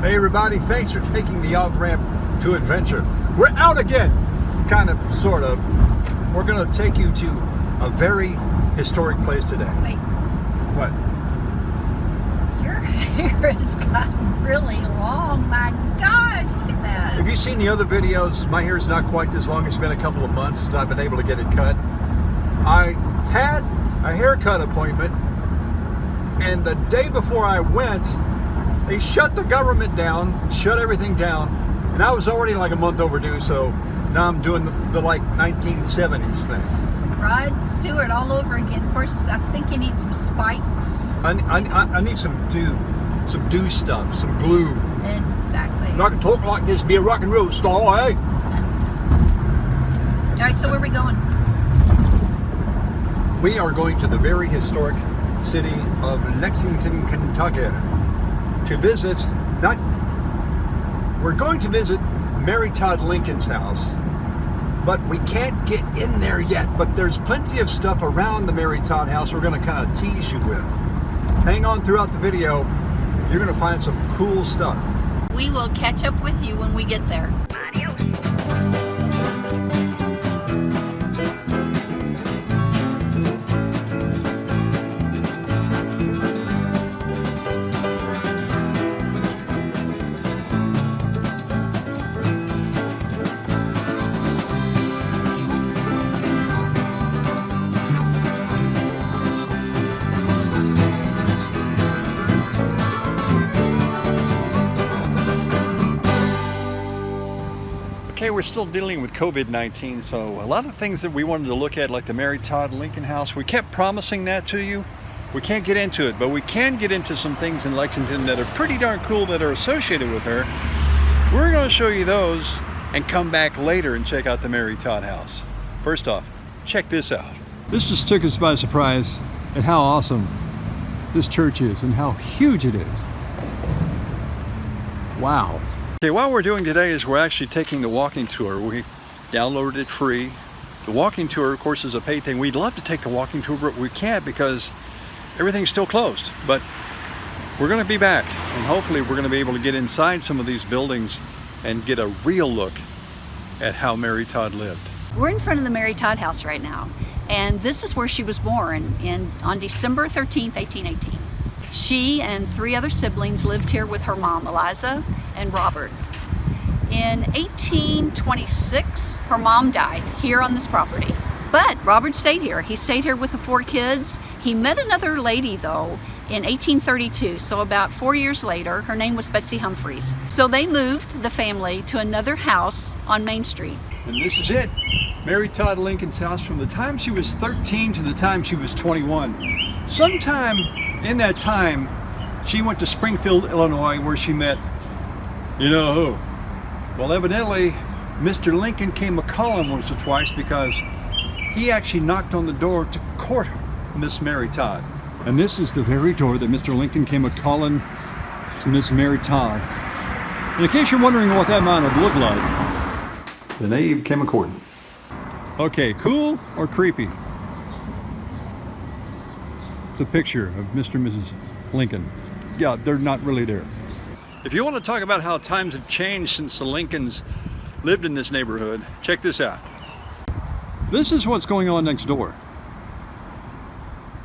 Hey everybody, thanks for taking the off-ramp to adventure. We're out again, kind of, sort of. We're going to take you to a very historic place today. Wait. What? Your hair has gotten really long. My gosh, look at that. Have you seen the other videos? My hair is not quite this long. It's been a couple of months since I've been able to get it cut. I had a haircut appointment, and the day before I went, they shut the government down, shut everything down, and I was already like a month overdue, so now I'm doing the like 1970s thing. Rod Stewart all over again. Of course, I think you need some spikes. I need some do stuff, some glue. Exactly. I'm not going to talk like this, be a rock and roll star, eh? All right, so where are we going? We are going to the very historic city of Lexington, Kentucky, to visit, we're going to visit Mary Todd Lincoln's house, but we can't get in there yet. But there's plenty of stuff around the Mary Todd house we're going to kind of tease you with. Hang on throughout the video. You're going to find some cool stuff. We will catch up with you when we get there. Okay, we're still dealing with COVID-19, so a lot of things that we wanted to look at, like the Mary Todd Lincoln House, we kept promising that to you. We can't get into it, but we can get into some things in Lexington that are pretty darn cool that are associated with her. We're going to show you those and come back later and check out the Mary Todd House. First off, check this out. This just took us by surprise at how awesome this church is and how huge it is. Wow. Okay, what we're doing today is we're actually taking the walking tour. We downloaded it free. The walking tour, of course, is a paid thing. We'd love to take the walking tour, but we can't because everything's still closed. But we're going to be back, and hopefully we're going to be able to get inside some of these buildings and get a real look at how Mary Todd lived. We're in front of the Mary Todd house right now, and this is where she was born on December 13th, 1818. She and 3 other siblings lived here with her mom, Eliza, and Robert. In 1826, her mom died here on this property. But Robert stayed here. He stayed here with the 4 kids. He met another lady, though, in 1832, so about 4 years later. Her name was Betsy Humphreys. So they moved the family to another house on Main Street. And this is it. Mary Todd Lincoln's house from the time she was 13 to the time she was 21. Sometime in that time, she went to Springfield, Illinois, where she met, you know who? Well, evidently, Mr. Lincoln came a-calling once or twice because he actually knocked on the door to court Miss Mary Todd. And this is the very door that Mr. Lincoln came a-calling to Miss Mary Todd. And in case you're wondering what that might have looked like, the knave came a-courting. Okay, cool or creepy? It's a picture of Mr. and Mrs. Lincoln. Yeah, they're not really there. If you want to talk about how times have changed since the Lincolns lived in this neighborhood, check this out. This is what's going on next door.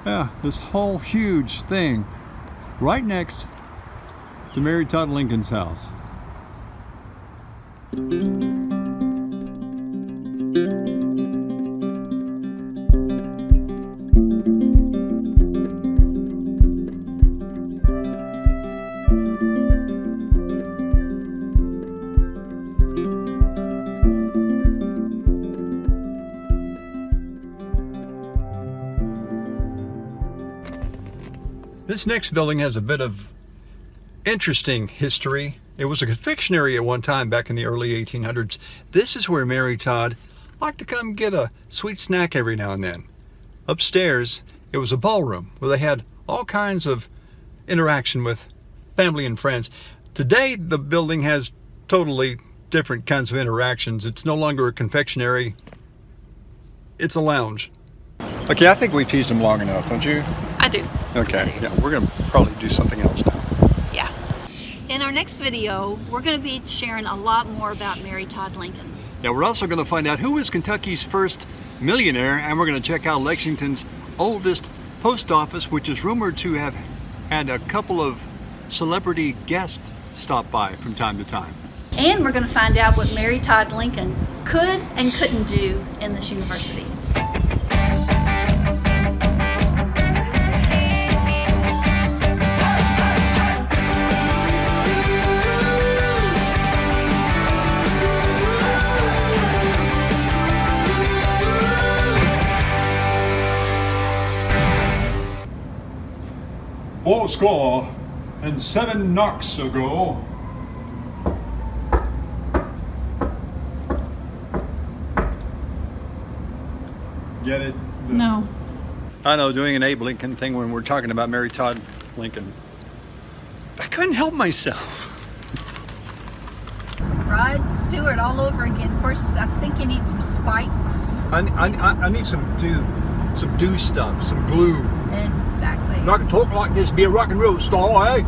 Yeah, this whole huge thing right next to Mary Todd Lincoln's house. This next building has a bit of interesting history. It was a confectionery at one time back in the early 1800s. This is where Mary Todd liked to come get a sweet snack every now and then. Upstairs, it was a ballroom where they had all kinds of interaction with family and friends. Today, the building has totally different kinds of interactions. It's no longer a confectionery. It's a lounge. Okay, I think we teased them long enough, don't you? I do. Okay, yeah, we're going to probably do something else now. Yeah. In our next video, we're going to be sharing a lot more about Mary Todd Lincoln. Yeah, we're also going to find out who was Kentucky's first millionaire, and we're going to check out Lexington's oldest post office, which is rumored to have had a couple of celebrity guests stop by from time to time. And we're going to find out what Mary Todd Lincoln could and couldn't do in this university. Fourscore and 7 knocks ago. Get it? No. I know, doing an Abe Lincoln thing when we're talking about Mary Todd Lincoln. I couldn't help myself. Rod Stewart all over again. Of course, I think you need some spikes. I need some do stuff, some glue. Exactly. Not to talk like this, be a rock and roll star, eh?